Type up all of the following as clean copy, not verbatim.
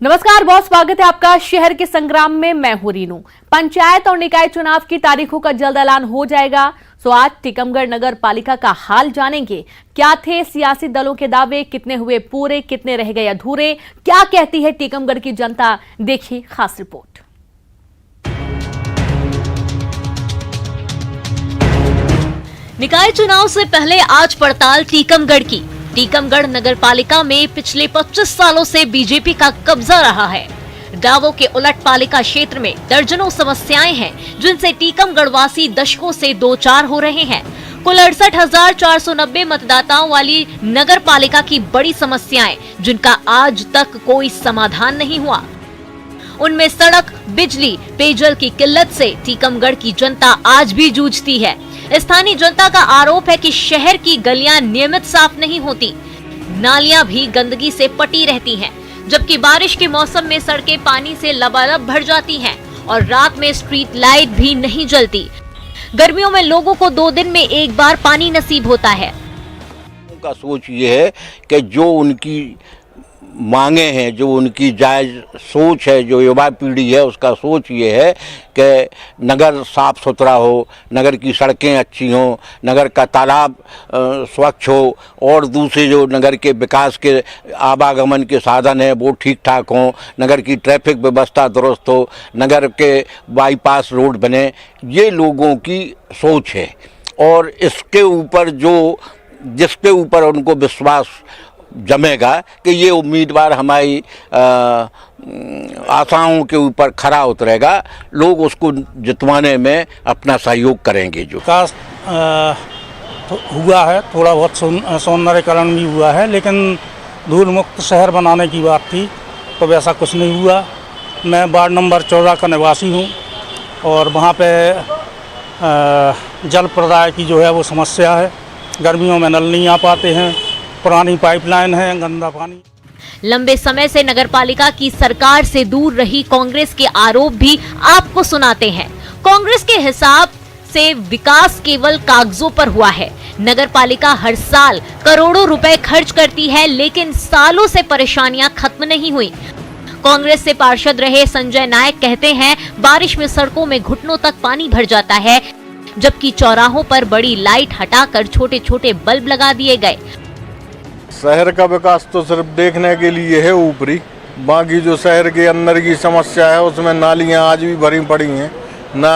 नमस्कार, बहुत स्वागत है आपका शहर के संग्राम में। मैं हूं रीनू। पंचायत और निकाय चुनाव की तारीखों का जल्द ऐलान हो जाएगा। तो आज टीकमगढ़ नगर पालिका का हाल जानेंगे। क्या थे सियासी दलों के दावे, कितने हुए पूरे, कितने रह गए अधूरे, क्या कहती है टीकमगढ़ की जनता, देखिए खास रिपोर्ट। निकाय चुनाव से पहले आज पड़ताल टीकमगढ़ की। टीकमगढ़ नगर पालिका में पिछले 25 सालों से बीजेपी का कब्जा रहा है। दावों के उलट पालिका क्षेत्र में दर्जनों समस्याएं हैं जिनसे टीकमगढ़ वासी दशकों से दो चार हो रहे हैं। कुल 68,490 मतदाताओं वाली नगर पालिका की बड़ी समस्याएं जिनका आज तक कोई समाधान नहीं हुआ। उनमें सड़क, बिजली, पेयजल की किल्लत से टीकमगढ़ की जनता आज भी जूझती है। स्थानीय जनता का आरोप है कि शहर की गलियां नियमित साफ नहीं होती, नालियां भी गंदगी से पटी रहती हैं, जबकि बारिश के मौसम में सड़कें पानी से लबालब भर जाती हैं और रात में स्ट्रीट लाइट भी नहीं जलती। गर्मियों में लोगों को 2 दिन में एक बार पानी नसीब होता है। उनका सोच ये है कि जो उनकी मांगे हैं, जो उनकी जायज़ सोच है, जो युवा पीढ़ी है उसका सोच ये है कि नगर साफ़ सुथरा हो, नगर की सड़कें अच्छी हों, नगर का तालाब स्वच्छ हो और दूसरे जो नगर के विकास के आवागमन के साधन हैं वो ठीक ठाक हों, नगर की ट्रैफिक व्यवस्था दुरुस्त हो, नगर के बाईपास रोड बने। ये लोगों की सोच है और इसके ऊपर जिसके ऊपर उनको विश्वास जमेगा कि ये उम्मीदवार हमारी आशाओं के ऊपर खरा उतरेगा, लोग उसको जितवाने में अपना सहयोग करेंगे। जो विकास हुआ है, थोड़ा बहुत सौंदर्यकरण भी हुआ है, लेकिन धूल मुक्त शहर बनाने की बात थी तो वैसा कुछ नहीं हुआ। मैं वार्ड नंबर 14 का निवासी हूँ और वहाँ पे जल प्रदाय की जो है वो समस्या है। गर्मियों में नल नहीं आ पाते हैं, पुरानी पाइपलाइन है, गंदा पानी। लंबे समय से नगरपालिका की सरकार से दूर रही कांग्रेस के आरोप भी आपको सुनाते हैं। कांग्रेस के हिसाब से विकास केवल कागजों पर हुआ है। नगरपालिका हर साल करोड़ों रुपए खर्च करती है, लेकिन सालों से परेशानियां खत्म नहीं हुई। कांग्रेस से पार्षद रहे संजय नायक कहते हैं बारिश में सड़कों में घुटनों तक पानी भर जाता है, जबकि चौराहों पर बड़ी लाइट हटाकर छोटे छोटे बल्ब लगा दिए गए। शहर का विकास तो सिर्फ देखने के लिए है ऊपरी, बाकी जो शहर के अंदर की समस्या है उसमें नालियां आज भी भरी पड़ी हैं, ना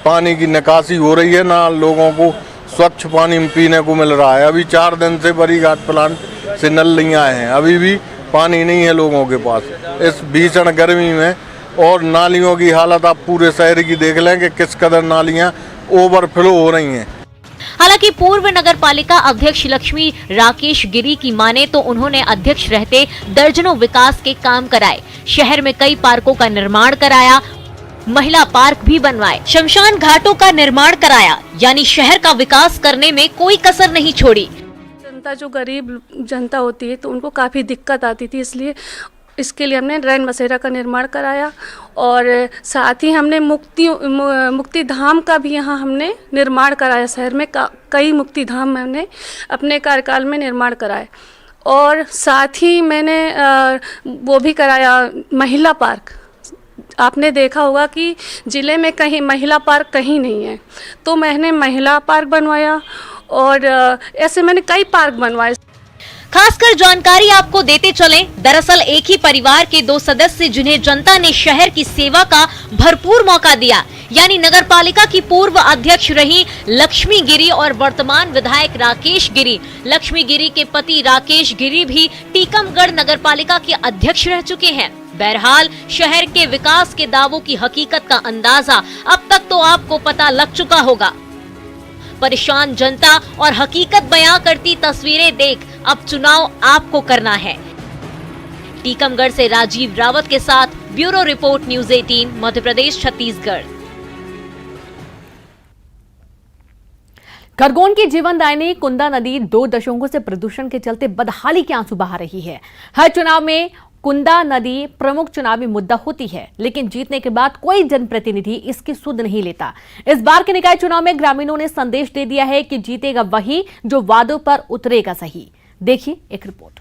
पानी की निकासी हो रही है, ना लोगों को स्वच्छ पानी पीने को मिल रहा है। अभी 4 दिन से बड़ी घाट प्लांट से नल नहीं आए हैं, अभी भी पानी नहीं है लोगों के पास इस भीषण गर्मी में। और नालियों की हालत आप पूरे शहर की देख लें कि किस कदर नालियाँ ओवरफ्लो हो रही हैं। हालांकि पूर्व नगर पालिका अध्यक्ष लक्ष्मी राकेश गिरी की माने तो उन्होंने अध्यक्ष रहते दर्जनों विकास के काम कराए। शहर में कई पार्कों का निर्माण कराया, महिला पार्क भी बनवाए, शमशान घाटों का निर्माण कराया, यानी शहर का विकास करने में कोई कसर नहीं छोड़ी। जनता जो गरीब जनता होती है तो उनको काफ़ी दिक्कत आती थी, इसलिए इसके लिए हमने रैन बसेरा का निर्माण कराया और साथ ही हमने मुक्ति धाम का भी यहाँ हमने निर्माण कराया। शहर में कई मुक्ति धाम हमने अपने कार्यकाल में निर्माण कराए और साथ ही मैंने वो भी कराया महिला पार्क। आपने देखा होगा कि ज़िले में कहीं महिला पार्क कहीं नहीं है, तो मैंने महिला पार्क बनवाया और ऐसे मैंने कई पार्क बनवाए। खासकर जानकारी आपको देते चलें, दरअसल एक ही परिवार के 2 सदस्य जिन्हें जनता ने शहर की सेवा का भरपूर मौका दिया, यानी नगरपालिका की पूर्व अध्यक्ष रही लक्ष्मी गिरी और वर्तमान विधायक राकेश गिरी। लक्ष्मी गिरी के पति राकेश गिरी भी टीकमगढ़ नगरपालिका के अध्यक्ष रह चुके हैं। बहरहाल शहर के विकास के दावों की हकीकत का अंदाजा अब तक तो आपको पता लग चुका होगा। परेशान जनता और हकीकत बयां करती तस्वीरें देख अब चुनाव आपको करना है। टीकमगढ़ से राजीव रावत के साथ bureau report, news 18, Madhya Pradesh, Chhattisgarh. Khargone की जीवनदायिनी कुंदा नदी 2 दशकों से प्रदूषण के चलते बदहाली के आंसू बहा रही है। हर चुनाव में कुंदा नदी प्रमुख चुनावी मुद्दा होती है, लेकिन जीतने के बाद कोई जनप्रतिनिधि इसकी सुध नहीं लेता। इस बार के निकाय चुनाव में ग्रामीणों ने संदेश दे दिया है कि जीतेगा वही जो वादों पर उतरेगा सही। देखिए एक रिपोर्ट।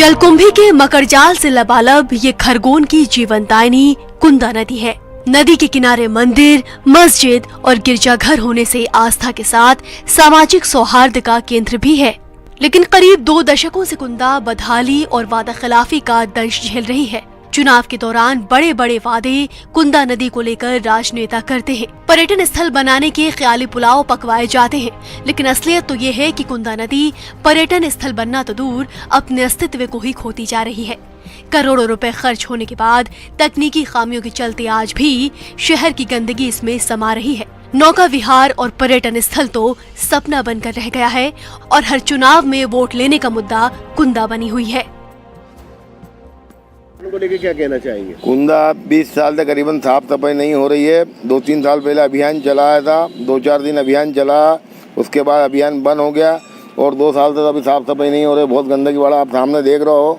जलकुंभी के मकरजाल से लबालब ये खरगोन की जीवनदायिनी कुंदा नदी है। नदी के किनारे मंदिर, मस्जिद और गिरजाघर होने से आस्था के साथ सामाजिक सौहार्द का केंद्र भी है। लेकिन करीब 2 दशकों से कुंदा बदहाली और वादा खिलाफी का दंश झेल रही है। चुनाव के दौरान बड़े बड़े वादे कुंदा नदी को लेकर राजनेता करते हैं। पर्यटन स्थल बनाने के ख्याली पुलाव पकवाए जाते हैं, लेकिन असलियत तो ये है कि कुंदा नदी पर्यटन स्थल बनना तो दूर, अपने अस्तित्व को ही खोती जा रही है। करोड़ों रुपए खर्च होने के बाद तकनीकी खामियों के चलते आज भी शहर की गंदगी इसमें समा रही है। नौका विहार और पर्यटन स्थल तो सपना बनकर रह गया है और हर चुनाव में वोट लेने का मुद्दा कुंदा बनी हुई है। को लेके क्या कहना चाहेंगे? कुंदा 20 साल से करीबन साफ सफाई नहीं हो रही है। 2-3 साल पहले अभियान चलाया था, 2-4 दिन अभियान चला, उसके बाद अभियान बंद हो गया और 2 साल से अभी साफ सफाई नहीं हो रही। बहुत गंदगी बढ़ा, आप सामने देख रहे हो,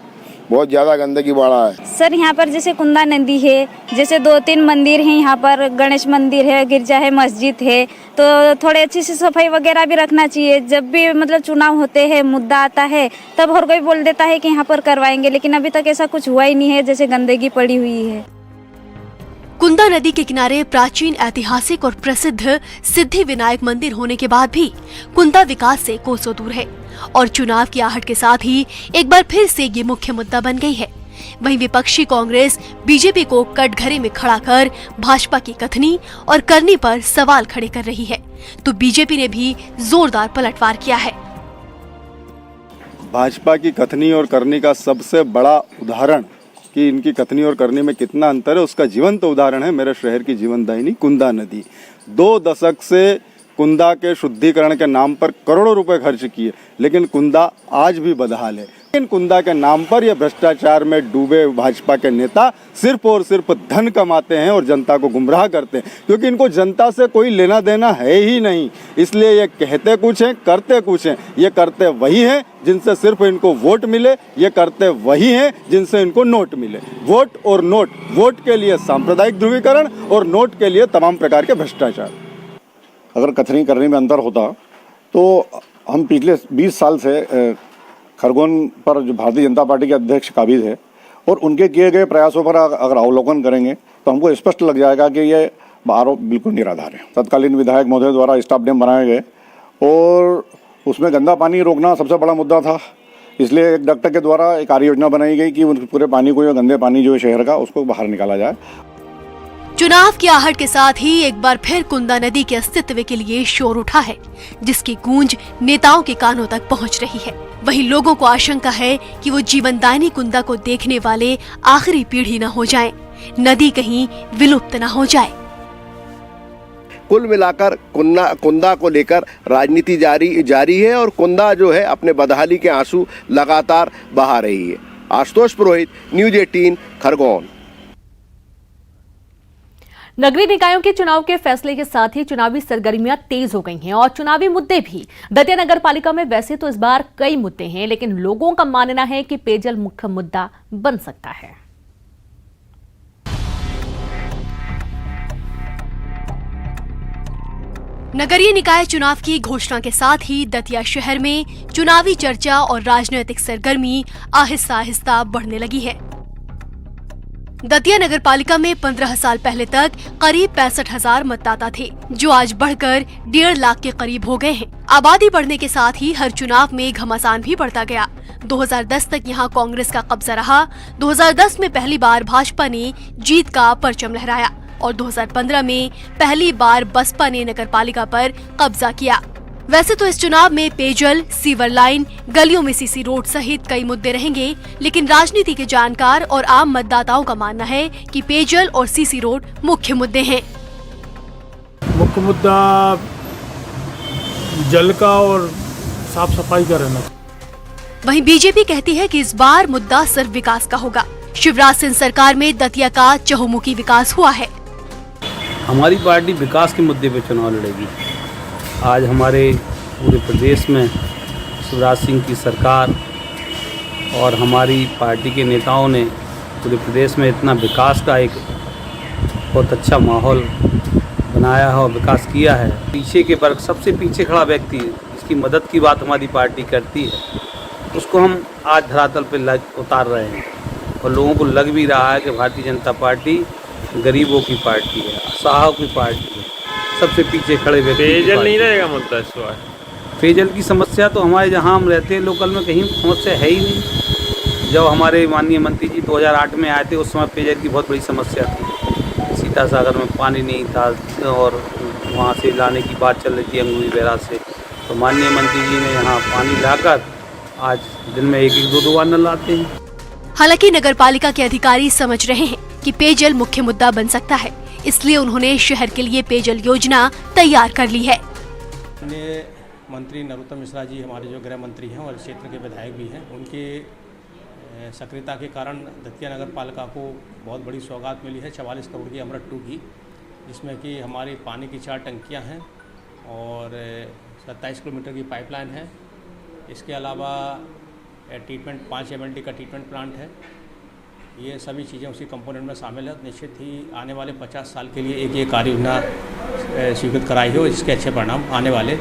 बहुत ज़्यादा गंदगी बढ़ा है। सर यहाँ पर जैसे कुंदा नदी है, जैसे 2-3 मंदिर हैं, यहाँ पर गणेश मंदिर है, गिरजा है, मस्जिद है, तो थोड़े अच्छी सी सफाई वगैरह भी रखना चाहिए। जब भी मतलब चुनाव होते हैं, मुद्दा आता है, तब हर कोई बोल देता है कि यहाँ पर करवाएंगे, लेकिन अभी तक ऐसा कुछ हुआ ही नहीं है, जैसे गंदगी पड़ी हुई है। कुंदा नदी के किनारे प्राचीन ऐतिहासिक और प्रसिद्ध सिद्धि विनायक मंदिर होने के बाद भी कुंदा विकास से कोसों दूर है और चुनाव की आहट के साथ ही एक बार फिर से ये मुख्य मुद्दा बन गई है। वहीं विपक्षी कांग्रेस बीजेपी को कटघरे में खड़ा कर भाजपा की कथनी और करनी पर सवाल खड़े कर रही है, तो बीजेपी ने भी जोरदार पलटवार किया है। भाजपा की कथनी और करनी का सबसे बड़ा उदाहरण कि इनकी कथनी और करनी में कितना अंतर है, उसका जीवंत उदाहरण है मेरे शहर की जीवनदायिनी कुंदा नदी। 2 दशक से कुंदा के शुद्धिकरण के नाम पर करोड़ों रुपए खर्च किए, लेकिन कुंदा आज भी बदहाल है। इन कुंदा के नाम पर ये भ्रष्टाचार में डूबे भाजपा के नेता सिर्फ और सिर्फ धन कमाते हैं और जनता को गुमराह करते हैं, क्योंकि इनको जनता से कोई लेना देना है ही नहीं। इसलिए ये कहते कुछ हैं, करते कुछ हैं। ये करते वही हैं जिनसे सिर्फ इनको वोट मिले, ये करते वही हैं जिनसे इनको नोट मिले। वोट और नोट, वोट के लिए सांप्रदायिक ध्रुवीकरण और नोट के लिए तमाम प्रकार के भ्रष्टाचार। अगर कथनी करने में अंतर होता तो हम पिछले 20 साल से खरगोन पर जो भारतीय जनता पार्टी के अध्यक्ष काबिज है और उनके किए गए प्रयासों पर अगर अवलोकन करेंगे तो हमको स्पष्ट लग जाएगा कि ये आरोप बिल्कुल निराधार है। तत्कालीन विधायक महोदय द्वारा स्टाफ डैम बनाए गए और उसमें गंदा पानी रोकना सबसे बड़ा मुद्दा था, इसलिए एक डॉक्टर के द्वारा एक कार्य योजना बनाई गई कि उन पूरे पानी को, जो गंदे पानी जो है शहर का, उसको बाहर निकाला जाए। चुनाव की आहट के साथ ही एक बार फिर कुंदा नदी के अस्तित्व के लिए शोर उठा है, जिसकी गूंज नेताओं के कानों तक पहुंच रही है। वहीं लोगों को आशंका है कि वो जीवनदायिनी कुंदा को देखने वाले आखिरी पीढ़ी न हो जाएं, नदी कहीं विलुप्त न हो जाए। कुल मिलाकर कुंदा को लेकर राजनीति जारी है और कुंदा जो है अपने बदहाली के आंसू लगातार बहा रही है। आशुतोष पुरोहित, न्यूज़ 18, खरगोन। नगरीय निकायों के चुनाव के फैसले के साथ ही चुनावी सरगर्मियां तेज हो गई हैं और चुनावी मुद्दे भी। दतिया नगर पालिका में वैसे तो इस बार कई मुद्दे हैं, लेकिन लोगों का मानना है कि पेयजल मुख्य मुद्दा बन सकता है। नगरीय निकाय चुनाव की घोषणा के साथ ही दतिया शहर में चुनावी चर्चा और राजनीतिक सरगर्मी आहिस्ता आहिस्ता बढ़ने लगी है। दतिया नगर पालिका में 15 साल पहले तक करीब 65,000 मतदाता थे, जो आज बढ़कर 1.5 लाख के करीब हो गए हैं। आबादी बढ़ने के साथ ही हर चुनाव में घमासान भी बढ़ता गया। 2010 तक यहां कांग्रेस का कब्जा रहा। 2010 में पहली बार भाजपा ने जीत का परचम लहराया और 2015 में पहली बार बसपा ने नगर पालिका पर कब्जा किया। वैसे तो इस चुनाव में पेयजल, सीवर लाइन, गलियों में सीसी रोड सहित कई मुद्दे रहेंगे, लेकिन राजनीति के जानकार और आम मतदाताओं का मानना है कि पेयजल और सीसी रोड मुख्य मुद्दे हैं। मुख्य मुद्दा जल का और साफ सफाई का रहना। वहीं बीजेपी कहती है कि इस बार मुद्दा सिर्फ विकास का होगा। शिवराज सिंह सरकार में दतिया का चहुमुखी विकास हुआ है। हमारी पार्टी विकास के मुद्दे पर चुनाव लड़ेगी। आज हमारे पूरे प्रदेश में शिवराज सिंह की सरकार और हमारी पार्टी के नेताओं ने पूरे प्रदेश में इतना विकास का एक बहुत अच्छा माहौल बनाया है और विकास किया है। पीछे के वर्ग, सबसे पीछे खड़ा व्यक्ति, इसकी मदद की बात हमारी पार्टी करती है। उसको हम आज धरातल पे उतार रहे हैं और लोगों को लग भी रहा है कि भारतीय जनता पार्टी गरीबों की पार्टी है, असहायों की पार्टी है, सबसे पीछे खड़े व्यक्ति। पेयजल नहीं रहेगा मुद्दा इस बार। पेयजल की समस्या तो हमारे जहाँ हम रहते हैं लोकल में कहीं समस्या है ही नहीं। जब हमारे माननीय मंत्री जी 2008 में आए थे उस समय पेयजल की बहुत बड़ी समस्या थी। सीता सागर में पानी नहीं था और वहाँ से लाने की बात चल रही थी अंगूरी बैराज से, तो माननीय मंत्री जी ने यहाँ पानी लाकर आज दिन में 1-2 बार नल लाते हैं। हालांकि नगरपालिका के अधिकारी समझ रहे हैं कि पेयजल मुख्य मुद्दा बन सकता है, इसलिए उन्होंने शहर के लिए पेयजल योजना तैयार कर ली है। मंत्री नरोत्तम मिश्रा जी हमारे जो गृह मंत्री हैं और क्षेत्र के विधायक भी हैं, उनके सक्रियता के कारण दतिया नगर पालिका को बहुत बड़ी सौगात मिली है 44 करोड़ की अमृत 2 की, जिसमें कि हमारी पानी की 4 टंकियां हैं और 27 किलोमीटर की पाइपलाइन है। इसके अलावा ट्रीटमेंट 5 MLD का ट्रीटमेंट प्लांट है। ये सभी चीज़ें उसी कंपोनेंट में शामिल है। निश्चित ही आने वाले 50 साल के लिए एक कार्य योजना स्वीकृत कराई है और इसके अच्छे परिणाम आने वाले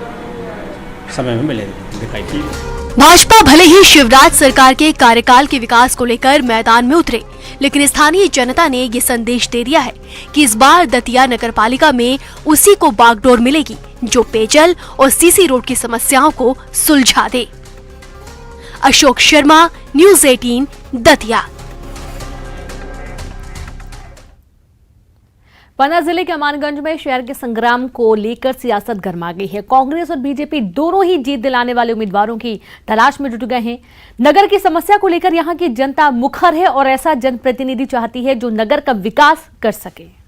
समय में मिले दिखाई देंगे। भाजपा भले ही शिवराज सरकार के कार्यकाल के विकास को लेकर मैदान में उतरे, लेकिन स्थानीय जनता ने ये संदेश दे दिया है कि इस बार दतिया नगरपालिका में उसी को बागडोर मिलेगी जो पेयजल और सीसी रोड की समस्याओं को सुलझा दे। अशोक शर्मा, न्यूज़ 18, दतिया। पन्ना जिले के अमानगंज में शहर के संग्राम को लेकर सियासत गर्मा गई है। कांग्रेस और बीजेपी दोनों ही जीत दिलाने वाले उम्मीदवारों की तलाश में जुट गए हैं। नगर की समस्या को लेकर यहां की जनता मुखर है और ऐसा जनप्रतिनिधि चाहती है जो नगर का विकास कर सके।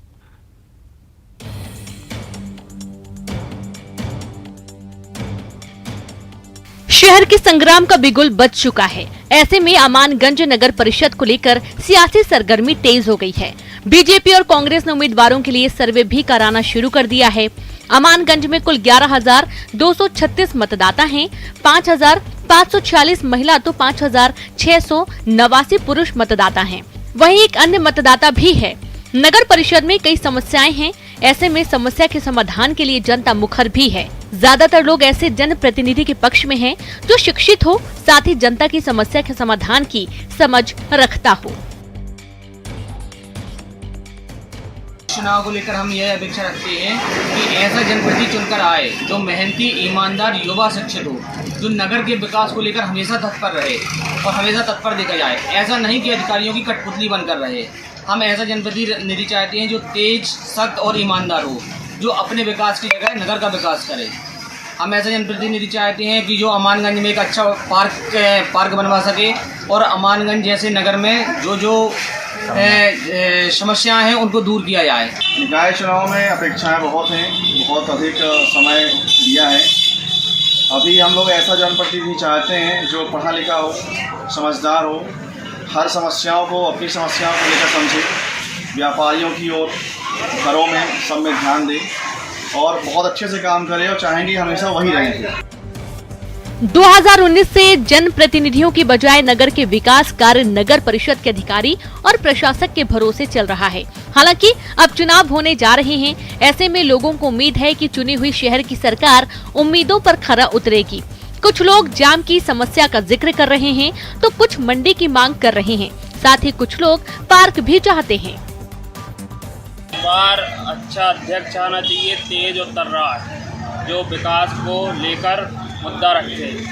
शहर के संग्राम का बिगुल बज चुका है। ऐसे में अमानगंज नगर परिषद को लेकर सियासी सरगर्मी तेज हो गई है। बीजेपी और कांग्रेस ने उम्मीदवारों के लिए सर्वे भी कराना शुरू कर दिया है। अमानगंज में कुल 11,236 मतदाता हैं। 5,546 महिला तो 5,689 पुरुष मतदाता हैं। वहीं एक अन्य मतदाता भी है। नगर परिषद में कई समस्याएं हैं। ऐसे में समस्या के समाधान के लिए जनता मुखर भी है। ज्यादातर लोग ऐसे जनप्रतिनिधि के पक्ष में हैं जो शिक्षित हो, साथ ही जनता की समस्या के समाधान की समझ रखता हो। चुनाव को लेकर हम यह अपेक्षा रखते हैं कि ऐसा जनप्रतिनिधि चुनकर आए जो मेहनती, ईमानदार, युवा, शिक्षित हो, जो नगर के विकास को लेकर हमेशा तत्पर रहे और हमेशा तत्पर देखा जाए। ऐसा नहीं कि अधिकारियों की कठपुतली बनकर रहे। हम ऐसा जनप्रतिनिधि चाहते हैं जो तेज, सख्त और ईमानदार हो, जो अपने विकास की जगह नगर का विकास करे। हम ऐसा जनप्रतिनिधि चाहते हैं कि जो अमानगंज में एक अच्छा पार्क बनवा सके और अमानगंज जैसे नगर में जो समस्याएं हैं उनको दूर किया जाए। निकाय चुनाव में अपेक्षाएं बहुत हैं, बहुत अधिक समय दिया है। अभी हम लोग ऐसा जनप्रतिनिधि चाहते हैं जो पढ़ा लिखा हो, समझदार हो, हर समस्याओं को, अपनी समस्याओं को लेकर समझे, व्यापारियों की ओर, घरों में, सब में ध्यान दे और बहुत अच्छे से काम करे और चाहेंगे हमेशा वही रहें। 2019 से जनप्रतिनिधियों की बजाय नगर के विकास कार्य नगर परिषद के अधिकारी और प्रशासक के भरोसे चल रहा है। हालांकि अब चुनाव होने जा रहे हैं। ऐसे में लोगों को उम्मीद है कि चुनी हुई शहर की सरकार उम्मीदों पर खरा उतरेगी। कुछ लोग जाम की समस्या का जिक्र कर रहे हैं तो कुछ मंडी की मांग कर रहे हैं। साथ ही कुछ लोग पार्क भी चाहते हैं। बार अच्छा अध्यक्ष आना चाहिए, तेज और तर्रार, जो विकास को लेकर मुद्दा रखे।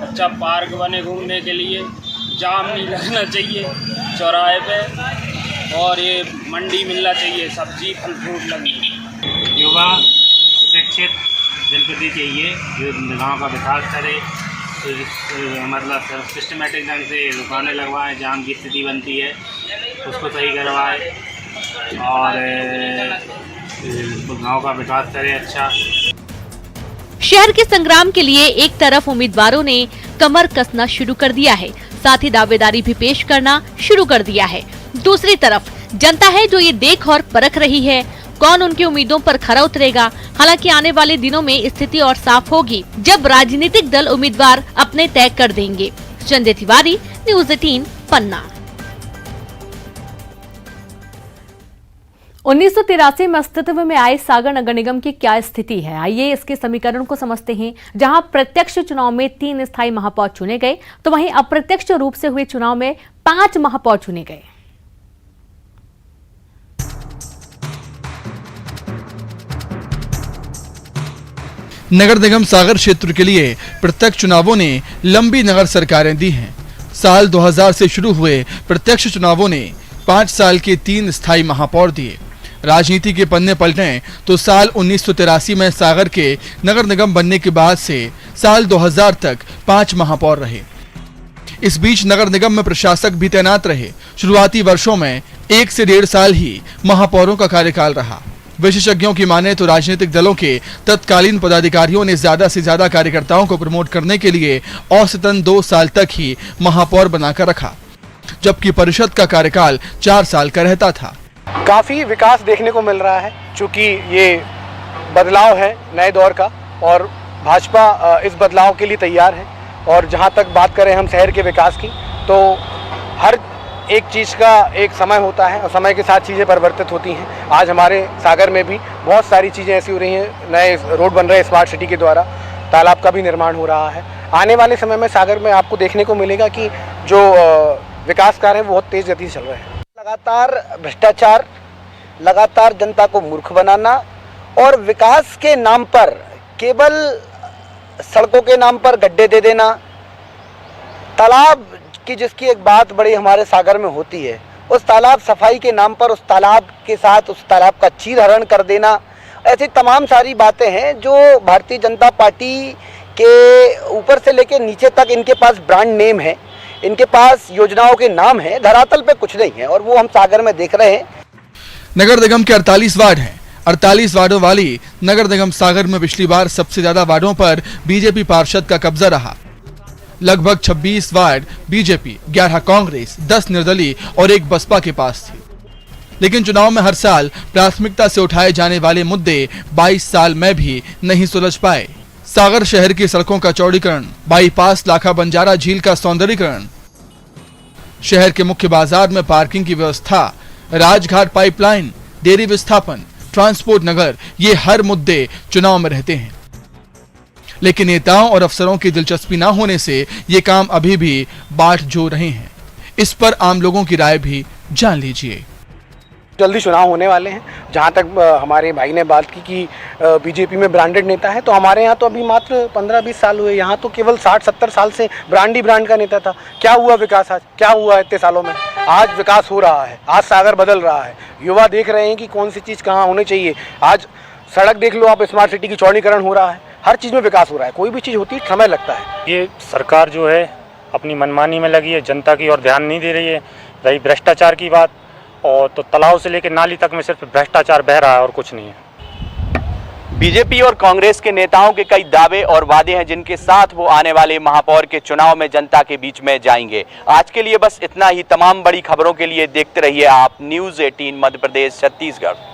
अच्छा पार्क बने घूमने के लिए, जाम नहीं लगना चाहिए चौराहे पे और ये मंडी मिलना चाहिए, सब्जी फल फ्रूट लगनी। युवा शिक्षित जनप्रतिनिधि चाहिए जो गाँव का विकास करे, तो मतलब सिस्टमेटिक ढंग से दुकानें लगवाएं, जाम की स्थिति बनती है उसको सही करवाए और गांव का विकास करे अच्छा। शहर के संग्राम के लिए एक तरफ उम्मीदवारों ने कमर कसना शुरू कर दिया है, साथ ही दावेदारी भी पेश करना शुरू कर दिया है। दूसरी तरफ जनता है जो ये देख और परख रही है कौन उनकी उम्मीदों पर खरा उतरेगा। हालांकि आने वाले दिनों में स्थिति और साफ होगी जब राजनीतिक दल उम्मीदवार अपने तय कर देंगे। संजय तिवारी, न्यूज़ 18, पन्ना। 1983 में अस्तित्व में आए सागर नगर निगम की क्या स्थिति है, आइए इसके समीकरण को समझते हैं। जहां प्रत्यक्ष चुनाव में 3 स्थायी महापौर चुने गए, तो वहीं अप्रत्यक्ष रूप से हुए चुनाव में 5 महापौर चुने गए। नगर निगम सागर क्षेत्र के लिए प्रत्यक्ष चुनावों ने लंबी नगर सरकारें दी हैं। साल 2000 से शुरू हुए प्रत्यक्ष चुनावों ने 5 साल के 3 स्थायी महापौर दिए। राजनीति के पन्ने पलटें तो साल 1983 में सागर के नगर निगम बनने के बाद से साल 2000 तक 5 महापौर रहे। इस बीच नगर निगम में प्रशासक भी तैनात रहे। शुरुआती वर्षों में 1 से 1.5 साल ही महापौरों का कार्यकाल रहा। विशेषज्ञों की माने तो राजनीतिक दलों के तत्कालीन पदाधिकारियों ने ज्यादा से ज्यादा कार्यकर्ताओं को प्रमोट करने के लिए औसतन 2 साल तक ही महापौर बनाकर रखा, जबकि परिषद का कार्यकाल 4 साल का रहता था। काफ़ी विकास देखने को मिल रहा है, चूँकि ये बदलाव है नए दौर का और भाजपा इस बदलाव के लिए तैयार है। और जहाँ तक बात करें हम शहर के विकास की, तो हर एक चीज़ का एक समय होता है और समय के साथ चीज़ें परिवर्तित होती हैं। आज हमारे सागर में भी बहुत सारी चीज़ें ऐसी हो रही हैं, नए रोड बन रहे हैं स्मार्ट सिटी के द्वारा, तालाब का भी निर्माण हो रहा है। आने वाले समय में सागर में आपको देखने को मिलेगा कि जो विकास कार्य हैं वो बहुत तेज़ गति से चल रहे हैं। लगातार भ्रष्टाचार, लगातार जनता को मूर्ख बनाना और विकास के नाम पर केवल सड़कों के नाम पर गड्ढे दे देना, तालाब की जिसकी एक बात बड़ी हमारे सागर में होती है, उस तालाब सफाई के नाम पर उस तालाब के साथ उस तालाब का चीरहरण कर देना, ऐसी तमाम सारी बातें हैं जो भारतीय जनता पार्टी के ऊपर से लेकर नीचे तक इनके पास ब्रांड नेम है, इनके पास योजनाओं के नाम है, धरातल पे कुछ नहीं है और वो हम सागर में देख रहे हैं। नगर निगम के 48 वार्ड हैं। 48 वार्डों वाली नगर निगम सागर में पिछली बार सबसे ज्यादा वार्डों पर बीजेपी पार्षद का कब्जा रहा। लगभग 26 वार्ड बीजेपी, 11 कांग्रेस, 10 निर्दलीय और 1 बसपा के पास थी। लेकिन चुनाव में हर साल प्राथमिकता से उठाए जाने वाले मुद्दे 22 साल में भी नहीं सुलझ पाए। सागर शहर की सड़कों का चौड़ीकरण, बाईपास लाखा बंजारा झील का सौंदर्यीकरण, शहर के मुख्य बाजार में पार्किंग की व्यवस्था, राजघाट पाइपलाइन, डेयरी विस्थापन, ट्रांसपोर्ट नगर, ये हर मुद्दे चुनाव में रहते हैं। लेकिन नेताओं और अफसरों की दिलचस्पी न होने से ये काम अभी भी बाट जो रहे हैं। इस पर आम लोगों की राय भी जान लीजिए। जल्दी चुनाव होने वाले हैं। जहाँ तक हमारे भाई ने बात की कि बीजेपी में ब्रांडेड नेता है, तो हमारे यहाँ तो अभी मात्र 15-20 साल हुए। यहाँ तो केवल 60-70 साल से ब्रांड ही ब्रांड का नेता था। क्या हुआ विकास आज? क्या हुआ इतने सालों में? आज विकास हो रहा है, आज सागर बदल रहा है। युवा देख रहे हैं कि कौन सी चीज़ कहाँ होनी चाहिए। आज सड़क देख लो आप, स्मार्ट सिटी की चौड़ीकरण हो रहा है, हर चीज़ में विकास हो रहा है। कोई भी चीज़ होती है समय लगता है। ये सरकार जो है अपनी मनमानी में लगी है, जनता की ओर ध्यान नहीं दे रही है। रही भ्रष्टाचार की बात, और तो तालाब से लेकर नाली तक में सिर्फ भ्रष्टाचार बह रहा है और कुछ नहीं है। बीजेपी और कांग्रेस के नेताओं के कई दावे और वादे हैं जिनके साथ वो आने वाले महापौर के चुनाव में जनता के बीच में जाएंगे। आज के लिए बस इतना ही। तमाम बड़ी खबरों के लिए देखते रहिए आप न्यूज़ 18 मध्य प्रदेश छत्तीसगढ़।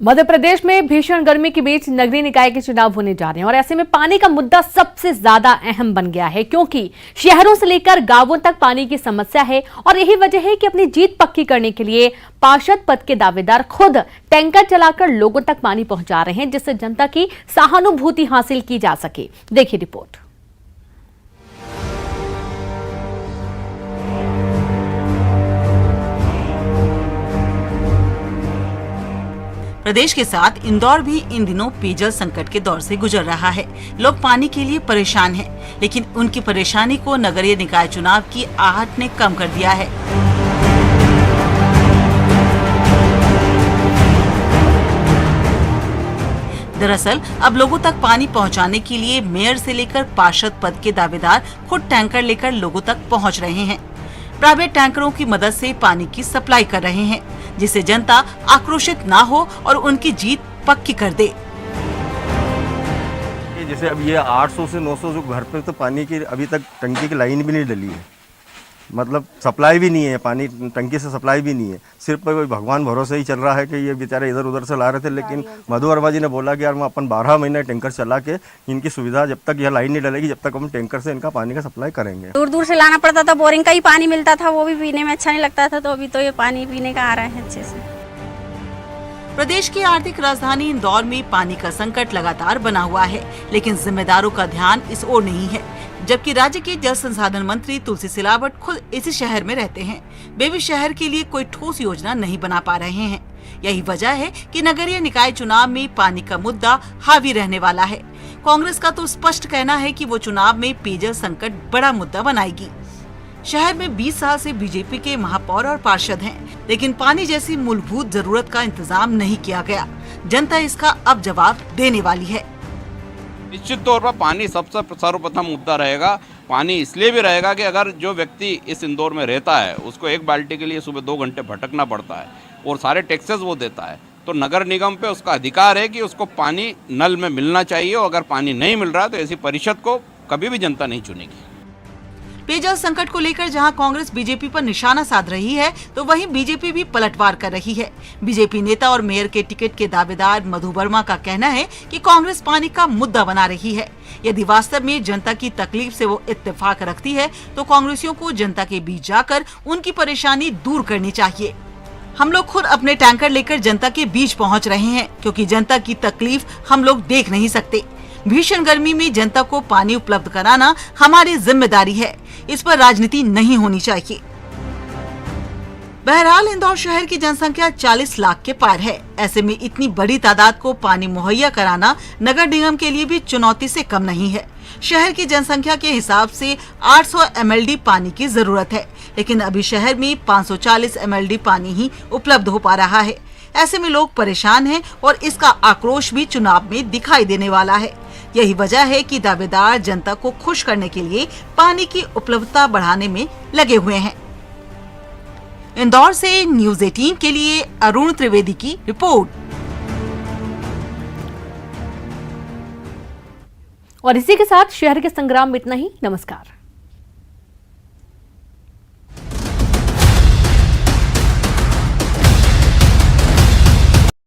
मध्य प्रदेश में भीषण गर्मी के बीच नगरीय निकाय के चुनाव होने जा रहे हैं और ऐसे में पानी का मुद्दा सबसे ज्यादा अहम बन गया है, क्योंकि शहरों से लेकर गांवों तक पानी की समस्या है। और यही वजह है कि अपनी जीत पक्की करने के लिए पार्षद पद के दावेदार खुद टैंकर चलाकर लोगों तक पानी पहुंचा रहे हैं, जिससे जनता की सहानुभूति हासिल की जा सके। देखिए रिपोर्ट। प्रदेश के साथ इंदौर भी इन दिनों पेयजल संकट के दौर से गुजर रहा है। लोग पानी के लिए परेशान हैं, लेकिन उनकी परेशानी को नगरीय निकाय चुनाव की आहट ने कम कर दिया है। दरअसल अब लोगों तक पानी पहुंचाने के लिए मेयर से लेकर पार्षद पद के दावेदार खुद टैंकर लेकर लोगों तक पहुंच रहे हैं। प्राइवेट टैंकरों की मदद से पानी की सप्लाई कर रहे हैं, जिससे जनता आक्रोशित ना हो और उनकी जीत पक्की कर दे। जैसे अब ये 800 से 900 जो घर पे तो पानी की अभी तक टंकी की लाइन भी नहीं डली है, मतलब सप्लाई भी नहीं है, पानी टंकी से सप्लाई भी नहीं है, सिर्फ कोई भगवान भरोसे ही चल रहा है कि ये बेचारे इधर उधर से ला रहे थे। लेकिन मधु वर्मा जी ने बोला कि यार मैं अपन 12 महीने टैंकर चला के इनकी सुविधा, जब तक यह लाइन नहीं डलेगी जब तक हम टैंकर से इनका पानी का सप्लाई करेंगे। दूर दूर से लाना पड़ता था, बोरिंग का ही पानी मिलता था, वो भी पीने में अच्छा नहीं लगता था। तो अभी तो ये पानी पीने का आ रहा है अच्छे से। प्रदेश की आर्थिक राजधानी इंदौर में पानी का संकट लगातार बना हुआ है, लेकिन जिम्मेदारों का ध्यान इस ओर नहीं है। जबकि राज्य के जल संसाधन मंत्री तुलसी सिलावट खुद इसी शहर में रहते हैं, वे भी शहर के लिए कोई ठोस योजना नहीं बना पा रहे हैं। यही वजह है कि नगरीय निकाय चुनाव में पानी का मुद्दा हावी रहने वाला है। कांग्रेस का तो स्पष्ट कहना है कि वो चुनाव में पेयजल संकट बड़ा मुद्दा बनाएगी। शहर में 20 साल से बीजेपी के महापौर और पार्षद हैं, लेकिन पानी जैसी मूलभूत जरूरत का इंतजाम नहीं किया गया। जनता इसका अब जवाब देने वाली है। निश्चित तौर पर पानी सबसे सर्वप्रथम मुद्दा रहेगा। पानी इसलिए भी रहेगा कि अगर जो व्यक्ति इस इंदौर में रहता है उसको एक बाल्टी के लिए सुबह 2 घंटे भटकना पड़ता है और सारे टैक्सेस वो देता है, तो नगर निगम पे उसका अधिकार है कि उसको पानी नल में मिलना चाहिए। और अगर पानी नहीं मिल रहा है तो ऐसी परिषद को कभी भी जनता नहीं चुनेगी। पेयजल संकट को लेकर जहां कांग्रेस बीजेपी पर निशाना साध रही है, तो वहीं बीजेपी भी पलटवार कर रही है। बीजेपी नेता और मेयर के टिकट के दावेदार मधु वर्मा का कहना है कि कांग्रेस पानी का मुद्दा बना रही है। यदि वास्तव में जनता की तकलीफ से वो इत्तेफाक रखती है, तो कांग्रेसियों को जनता के बीच जाकर उनकी परेशानी दूर करनी चाहिए। हम लोग खुद अपने टैंकर लेकर जनता के बीच पहुँच रहे हैं, क्योंकि जनता की तकलीफ हम लोग देख नहीं सकते। भीषण गर्मी में जनता को पानी उपलब्ध कराना हमारी जिम्मेदारी है, इस पर राजनीति नहीं होनी चाहिए। बहरहाल इंदौर शहर की जनसंख्या 40 लाख के पार है। ऐसे में इतनी बड़ी तादाद को पानी मुहैया कराना नगर निगम के लिए भी चुनौती से कम नहीं है। शहर की जनसंख्या के हिसाब से 800 mld पानी की जरूरत है, लेकिन अभी शहर में 540 mld पानी ही उपलब्ध हो पा रहा है। ऐसे में लोग परेशान हैं और इसका आक्रोश भी चुनाव में दिखाई देने वाला है। यही वजह है कि दावेदार जनता को खुश करने के लिए पानी की उपलब्धता बढ़ाने में लगे हुए हैं। इंदौर से न्यूज़ 18 के लिए अरुण त्रिवेदी की रिपोर्ट। और इसी के साथ शहर के संग्राम में इतना ही। नमस्कार।